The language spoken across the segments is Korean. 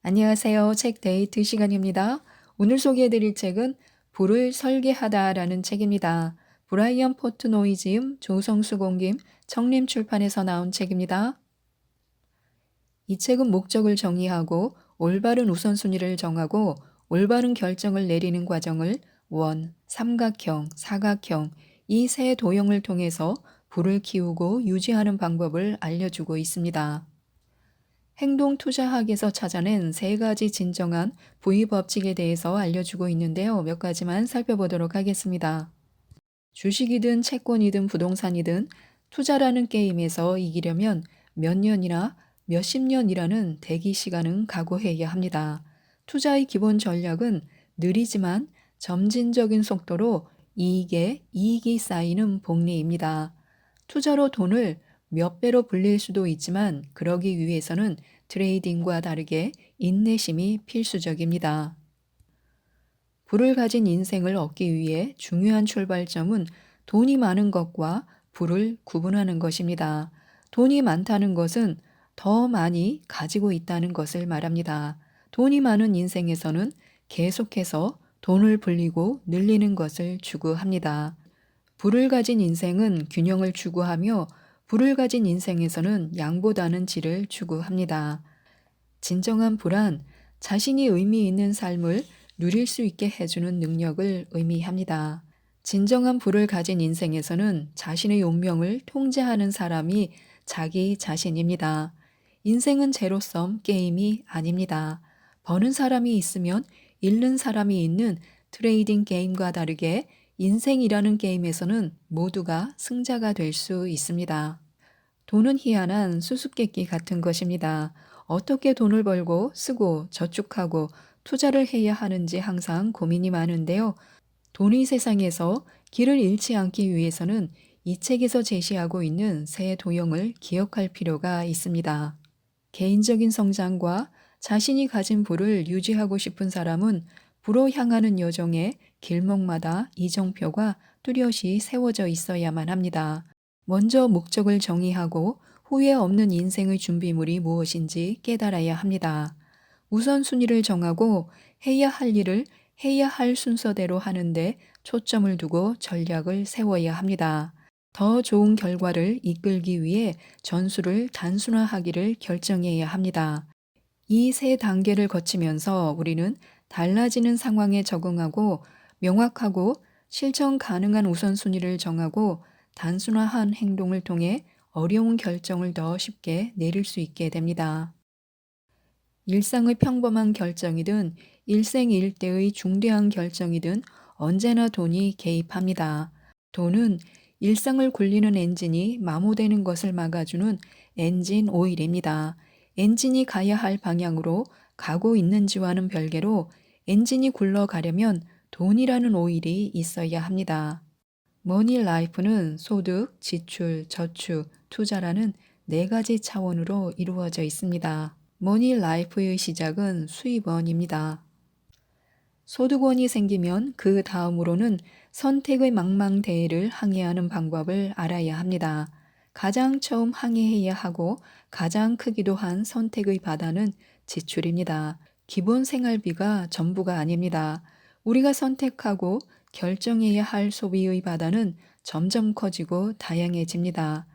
안녕하세요. 책 데이트 시간입니다. 오늘 소개해드릴 책은 불을 설계하다라는 책입니다. 브라이언 포트노이 지음, 조성수 공김, 청림출판에서 나온 책입니다. 이 책은 목적을 정의하고 올바른 우선순위를 정하고 올바른 결정을 내리는 과정을 원, 삼각형, 사각형 이 세 도형을 통해서 불을 키우고 유지하는 방법을 알려주고 있습니다. 행동 투자학에서 찾아낸 세 가지 진정한 부의 법칙에 대해서 알려주고 있는데요. 몇 가지만 살펴보도록 하겠습니다. 주식이든 채권이든 부동산이든 투자라는 게임에서 이기려면 몇 년이나 몇십 년이라는 대기 시간은 각오해야 합니다. 투자의 기본 전략은 느리지만 점진적인 속도로 이익이 쌓이는 복리입니다. 투자로 돈을 몇 배로 불릴 수도 있지만 그러기 위해서는 트레이딩과 다르게 인내심이 필수적입니다. 부를 가진 인생을 얻기 위해 중요한 출발점은 돈이 많은 것과 부를 구분하는 것입니다. 돈이 많다는 것은 더 많이 가지고 있다는 것을 말합니다. 돈이 많은 인생에서는 계속해서 돈을 불리고 늘리는 것을 추구합니다. 부를 가진 인생은 균형을 추구하며 부를 가진 인생에서는 양보다는 질을 추구합니다. 진정한 불안, 자신이 의미 있는 삶을 누릴 수 있게 해주는 능력을 의미합니다. 진정한 부를 가진 인생에서는 자신의 운명을 통제하는 사람이 자기 자신입니다. 인생은 제로섬 게임이 아닙니다. 버는 사람이 있으면 잃는 사람이 있는 트레이딩 게임과 다르게 인생이라는 게임에서는 모두가 승자가 될 수 있습니다. 돈은 희한한 수수께끼 같은 것입니다. 어떻게 돈을 벌고 쓰고 저축하고 투자를 해야 하는지 항상 고민이 많은데요. 돈이 세상에서 길을 잃지 않기 위해서는 이 책에서 제시하고 있는 세 도형을 기억할 필요가 있습니다. 개인적인 성장과 자신이 가진 부를 유지하고 싶은 사람은 부로 향하는 여정에 길목마다 이정표가 뚜렷이 세워져 있어야만 합니다. 먼저 목적을 정의하고 후회 없는 인생의 준비물이 무엇인지 깨달아야 합니다. 우선순위를 정하고 해야 할 일을 해야 할 순서대로 하는데 초점을 두고 전략을 세워야 합니다. 더 좋은 결과를 이끌기 위해 전술을 단순화하기를 결정해야 합니다. 이 세 단계를 거치면서 우리는 달라지는 상황에 적응하고 명확하고 실천 가능한 우선순위를 정하고 단순화한 행동을 통해 어려운 결정을 더 쉽게 내릴 수 있게 됩니다. 일상의 평범한 결정이든 일생일대의 중대한 결정이든 언제나 돈이 개입합니다. 돈은 일상을 굴리는 엔진이 마모되는 것을 막아주는 엔진 오일입니다. 엔진이 가야 할 방향으로 가고 있는지와는 별개로 엔진이 굴러가려면 돈이라는 오일이 있어야 합니다. 머니 라이프는 소득, 지출, 저축, 투자라는 네 가지 차원으로 이루어져 있습니다. 머니 라이프의 시작은 수입원입니다. 소득원이 생기면 그 다음으로는 선택의 망망대해를 항해하는 방법을 알아야 합니다. 가장 처음 항해해야 하고 가장 크기도 한 선택의 바다는 지출입니다. 기본 생활비가 전부가 아닙니다. 우리가 선택하고 결정해야 할 소비의 바다는 점점 커지고 다양해집니다.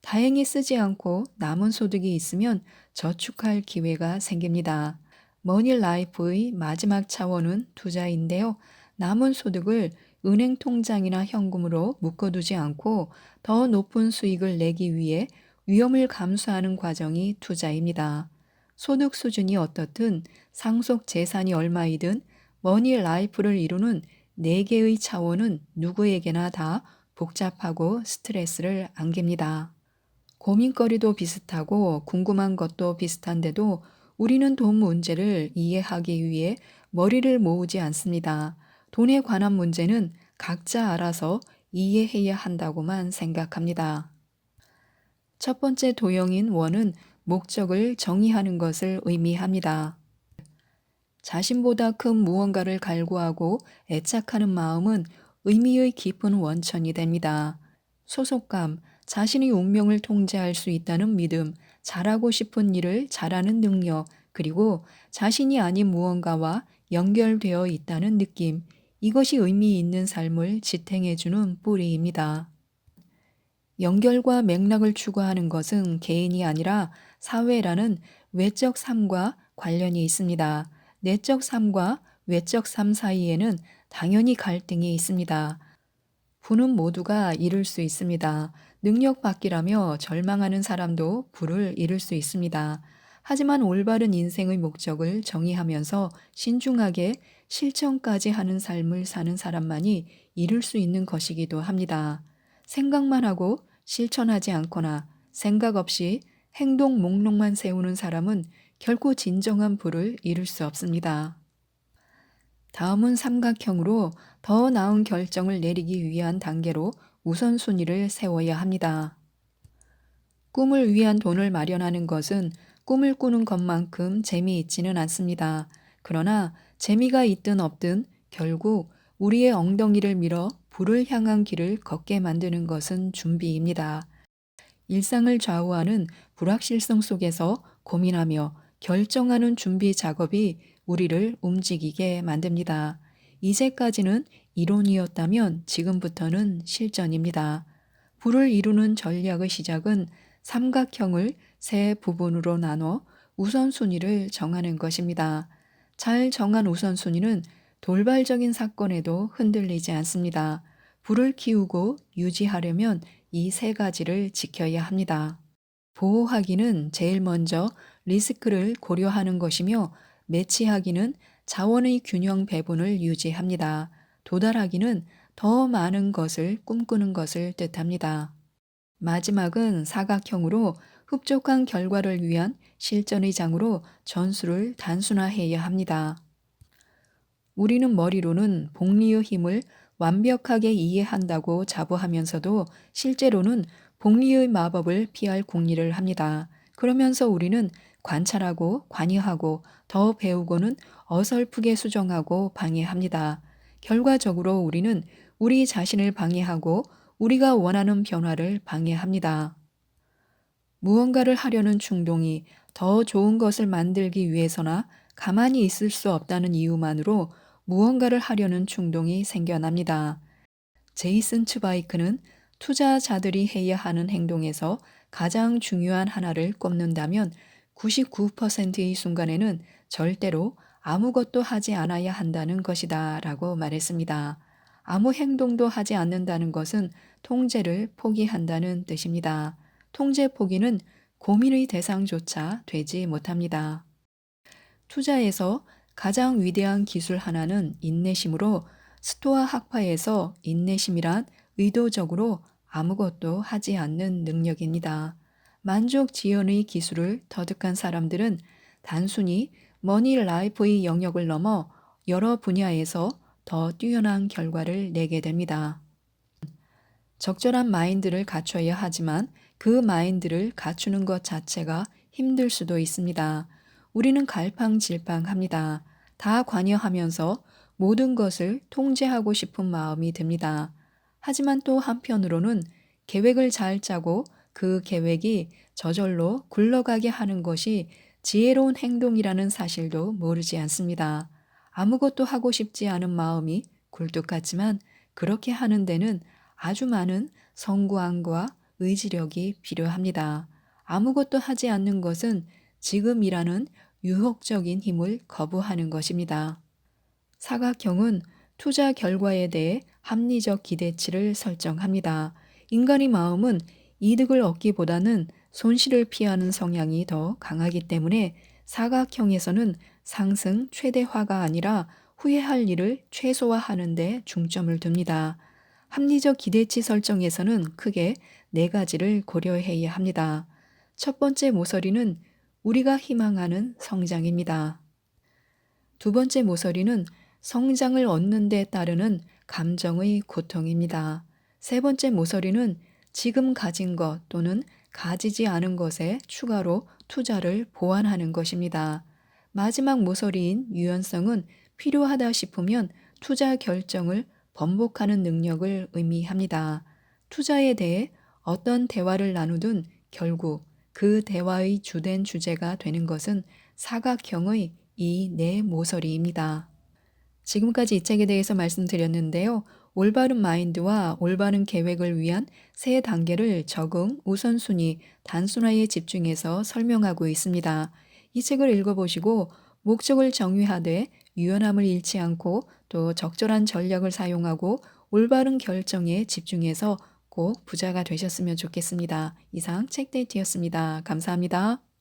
다행히 쓰지 않고 남은 소득이 있으면 저축할 기회가 생깁니다. 머니 라이프의 마지막 차원은 투자인데요. 남은 소득을 은행 통장이나 현금으로 묶어두지 않고 더 높은 수익을 내기 위해 위험을 감수하는 과정이 투자입니다. 소득 수준이 어떻든 상속 재산이 얼마이든 머니 라이프를 이루는 네 개의 차원은 누구에게나 다 복잡하고 스트레스를 안깁니다. 고민거리도 비슷하고 궁금한 것도 비슷한데도 우리는 돈 문제를 이해하기 위해 머리를 모으지 않습니다. 돈에 관한 문제는 각자 알아서 이해해야 한다고만 생각합니다. 첫 번째 도형인 원은 목적을 정의하는 것을 의미합니다. 자신보다 큰 무언가를 갈구하고 애착하는 마음은 의미의 깊은 원천이 됩니다. 소속감, 자신의 운명을 통제할 수 있다는 믿음, 잘하고 싶은 일을 잘하는 능력, 그리고 자신이 아닌 무언가와 연결되어 있다는 느낌. 이것이 의미 있는 삶을 지탱해주는 뿌리입니다. 연결과 맥락을 추구하는 것은 개인이 아니라 사회라는 외적 삶과 관련이 있습니다. 내적 삶과 외적 삶 사이에는 당연히 갈등이 있습니다. 부는 모두가 이룰 수 있습니다. 능력받기라며 절망하는 사람도 부를 이룰 수 있습니다. 하지만 올바른 인생의 목적을 정의하면서 신중하게 실천까지 하는 삶을 사는 사람만이 이룰 수 있는 것이기도 합니다. 생각만 하고 실천하지 않거나 생각 없이 행동 목록만 세우는 사람은 결코 진정한 부를 이룰 수 없습니다. 다음은 삼각형으로 더 나은 결정을 내리기 위한 단계로 우선순위를 세워야 합니다. 꿈을 위한 돈을 마련하는 것은 꿈을 꾸는 것만큼 재미있지는 않습니다. 그러나 재미가 있든 없든 결국 우리의 엉덩이를 밀어 불을 향한 길을 걷게 만드는 것은 준비입니다. 일상을 좌우하는 불확실성 속에서 고민하며 결정하는 준비 작업이 우리를 움직이게 만듭니다. 이제까지는 이론이었다면 지금부터는 실전입니다. 불을 이루는 전략의 시작은 삼각형을 세 부분으로 나눠 우선순위를 정하는 것입니다. 잘 정한 우선순위는 돌발적인 사건에도 흔들리지 않습니다. 불을 키우고 유지하려면 이 세 가지를 지켜야 합니다. 보호하기는 제일 먼저 리스크를 고려하는 것이며 매치하기는 자원의 균형 배분을 유지합니다. 도달하기는 더 많은 것을 꿈꾸는 것을 뜻합니다. 마지막은 사각형으로 흡족한 결과를 위한 실전의 장으로 전술을 단순화해야 합니다. 우리는 머리로는 복리의 힘을 완벽하게 이해한다고 자부하면서도 실제로는 복리의 마법을 피할 궁리를 합니다. 그러면서 우리는 관찰하고 관여하고 더 배우고는 어설프게 수정하고 방해합니다. 결과적으로 우리는 우리 자신을 방해하고 우리가 원하는 변화를 방해합니다. 무언가를 하려는 충동이 더 좋은 것을 만들기 위해서나 가만히 있을 수 없다는 이유만으로 무언가를 하려는 충동이 생겨납니다. 제이슨 츠바이크는 투자자들이 해야 하는 행동에서 가장 중요한 하나를 꼽는다면 99%의 순간에는 절대로 아무것도 하지 않아야 한다는 것이다 라고 말했습니다. 아무 행동도 하지 않는다는 것은 통제를 포기한다는 뜻입니다. 통제 포기는 고민의 대상조차 되지 못합니다. 투자에서 가장 위대한 기술 하나는 인내심으로 스토아 학파에서 인내심이란 의도적으로 아무것도 하지 않는 능력입니다. 만족 지연의 기술을 터득한 사람들은 단순히 머니 라이프의 영역을 넘어 여러 분야에서 더 뛰어난 결과를 내게 됩니다. 적절한 마인드를 갖춰야 하지만 그 마인드를 갖추는 것 자체가 힘들 수도 있습니다. 우리는 갈팡질팡합니다. 다 관여하면서 모든 것을 통제하고 싶은 마음이 듭니다. 하지만 또 한편으로는 계획을 잘 짜고 그 계획이 저절로 굴러가게 하는 것이 지혜로운 행동이라는 사실도 모르지 않습니다. 아무것도 하고 싶지 않은 마음이 굴뚝 같지만 그렇게 하는 데는 아주 많은 성구함과 의지력이 필요합니다. 아무것도 하지 않는 것은 지금이라는 유혹적인 힘을 거부하는 것입니다. 사각형은 투자 결과에 대해 합리적 기대치를 설정합니다. 인간의 마음은 이득을 얻기보다는 손실을 피하는 성향이 더 강하기 때문에 사각형에서는 상승 최대화가 아니라 후회할 일을 최소화하는 데 중점을 둡니다. 합리적 기대치 설정에서는 크게 네 가지를 고려해야 합니다. 첫 번째 모서리는 우리가 희망하는 성장입니다. 두 번째 모서리는 성장을 얻는 데 따르는 감정의 고통입니다. 세 번째 모서리는 지금 가진 것 또는 가지지 않은 것에 추가로 투자를 보완하는 것입니다. 마지막 모서리인 유연성은 필요하다 싶으면 투자 결정을 번복하는 능력을 의미합니다. 투자에 대해 어떤 대화를 나누든 결국 그 대화의 주된 주제가 되는 것은 사각형의 이 네 모서리입니다. 지금까지 이 책에 대해서 말씀드렸는데요. 올바른 마인드와 올바른 계획을 위한 세 단계를 적응, 우선순위, 단순화에 집중해서 설명하고 있습니다. 이 책을 읽어보시고 목적을 정의하되 유연함을 잃지 않고 또 적절한 전략을 사용하고 올바른 결정에 집중해서 꼭 부자가 되셨으면 좋겠습니다. 이상 책데이트였습니다. 감사합니다.